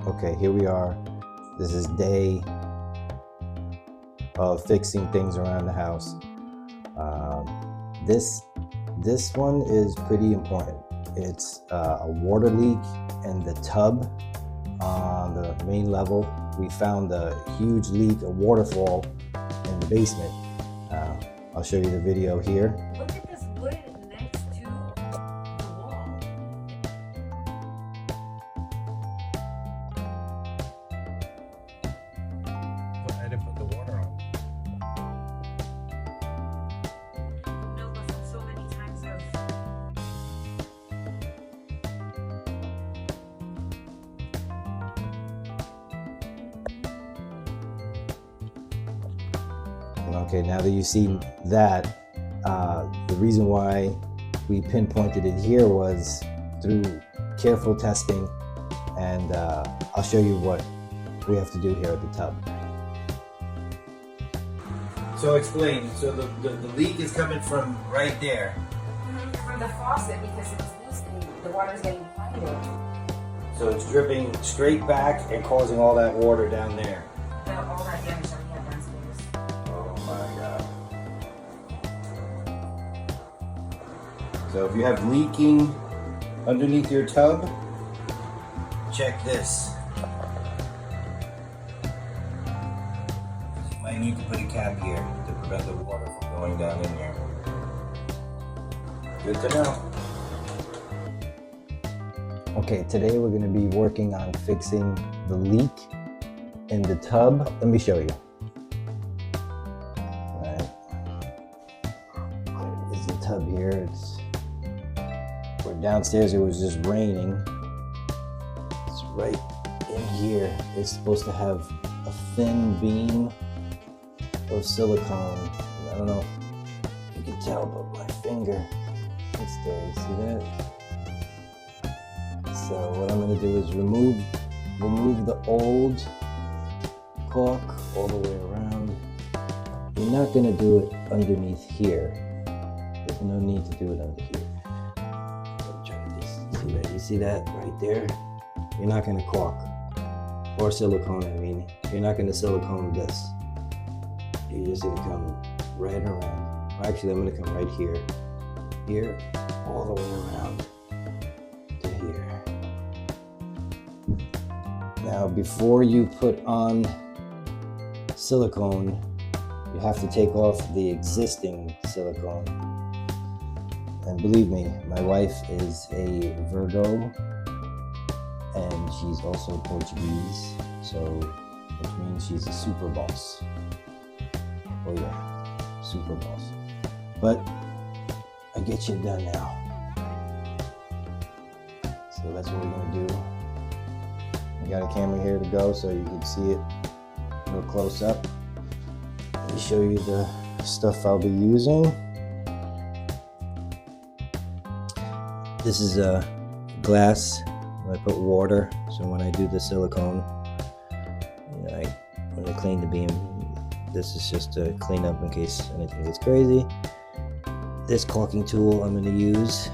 Okay, here we are. This is day of fixing things around the house. This one is pretty important. It's a water leak in the tub on the main level. We found a huge leak, a waterfall in the basement. I'll show you the video here. Look at this wood next to the wall. But I didn't put the water on. No, listen, so many times Okay, now that you see that, the reason why we pinpointed it here was through careful testing, and I'll show you what we have to do here at the tub. So explain, so the leak is coming from right there. from the faucet because it was loose and the water's getting quieter. So it's dripping straight back and causing all that water down there. All that damage that we had downstairs. Oh my God. So if you have leaking underneath your tub, check this. You might need to put a cap here to prevent the water from going down in there. Good to know. Okay, today we're going to be working on fixing the leak in the tub. Let me show you. Right. This is the tub here. We're downstairs. It was just raining. It's right in here. It's supposed to have a thin beam of silicone. I don't know if you can tell, but my finger, it's there. You see that? So what I'm going to do is remove the old caulk all the way around. You're not going to do it underneath here. There's no need to do it under here. I'm trying to just see that. You see that right there? You're not going to caulk or silicone. I mean, you're not going to silicone this. You're just going to come right around. Actually, I'm going to come right here, all the way around to here. Now, before you put on silicone, you have to take off the existing silicone. And believe me, my wife is a Virgo, and she's also Portuguese, so which means she's a super boss. Oh yeah, super boss. But I get you done now. So that's what we're gonna do. I got a camera here to go so you can see it real close up. Let me show you the stuff I'll be using. This is a glass. I put water, so when I do the silicone, when I clean the beam, this is just to clean up in case anything gets crazy. This caulking tool I'm going to use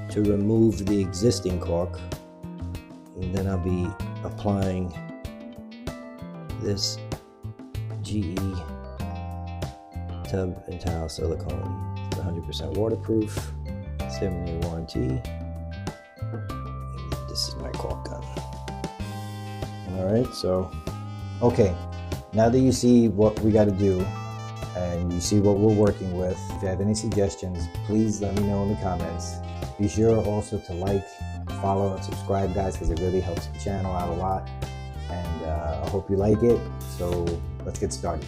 to remove the existing caulk, and then I'll be applying this GE tub and towel silicone. It's 100% waterproof, 7-year warranty. This is my caulk gun. Alright, so, okay, now that you see what we got to do and you see what we're working with, if you have any suggestions, please let me know in the comments. Be sure also to like, follow, and subscribe, guys, because it really helps the channel out a lot. And I hope you like it. So let's get started.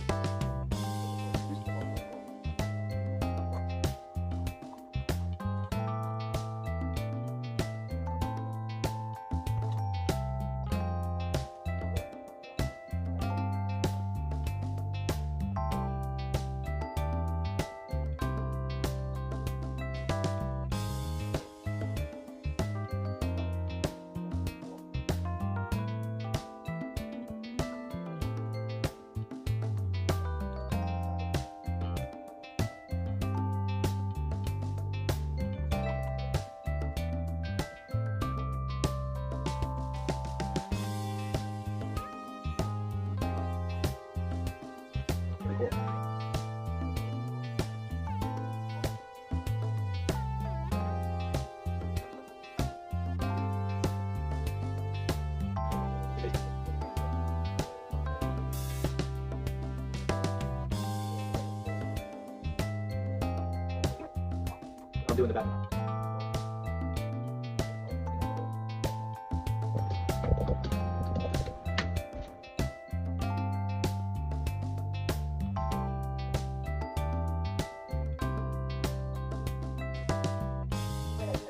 I'm doing the bathroom.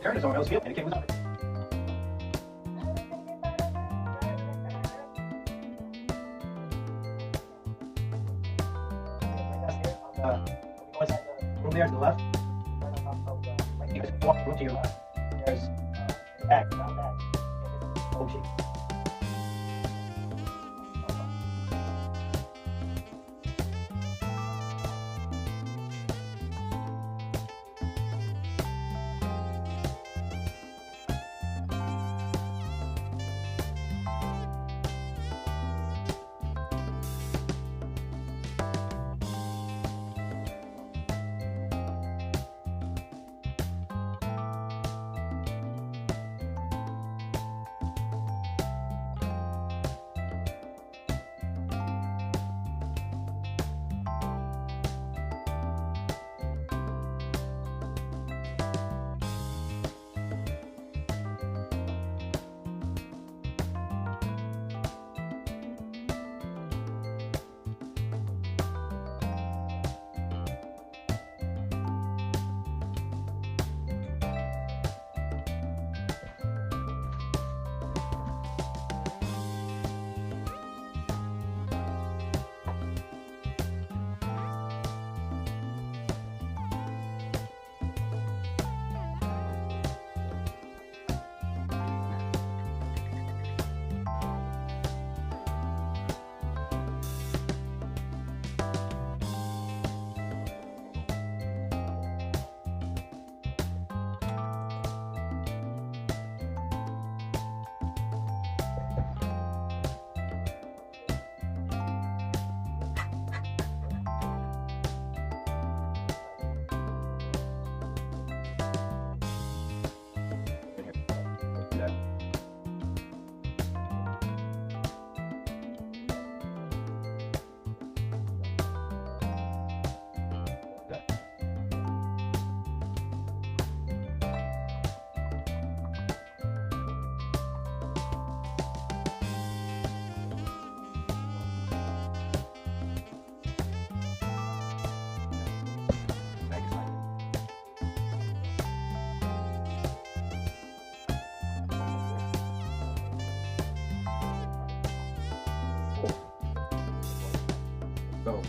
Turn is on else field and it came without it. Go inside the room there to the left. Like you just walk the room to your left. There's a bag, brown bag. It's oak sheet. Go.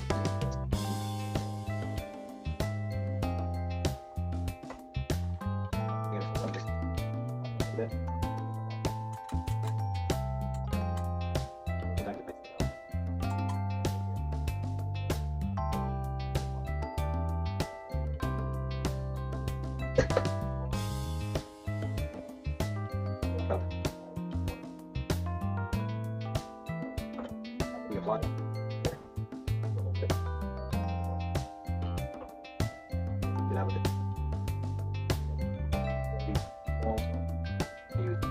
We apply. Get out with it. These walls use.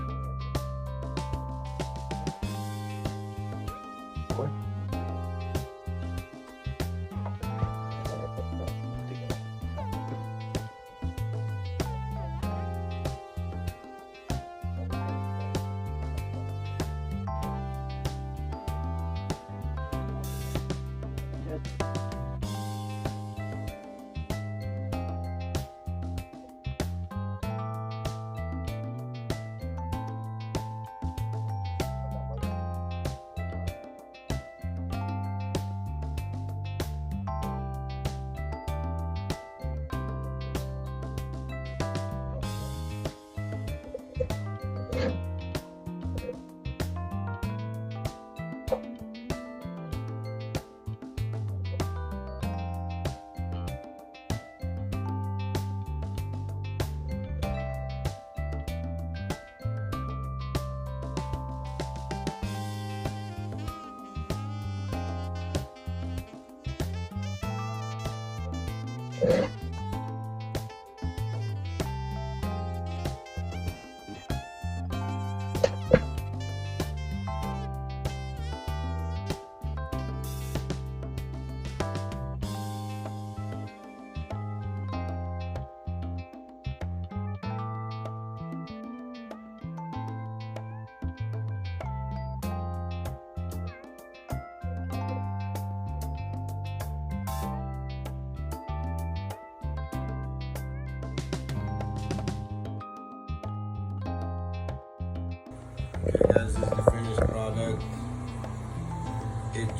What?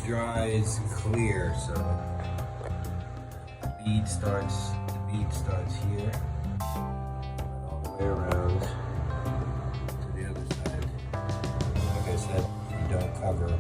dries clear, so the bead starts here, all the way around to the other side. Like I said, you don't cover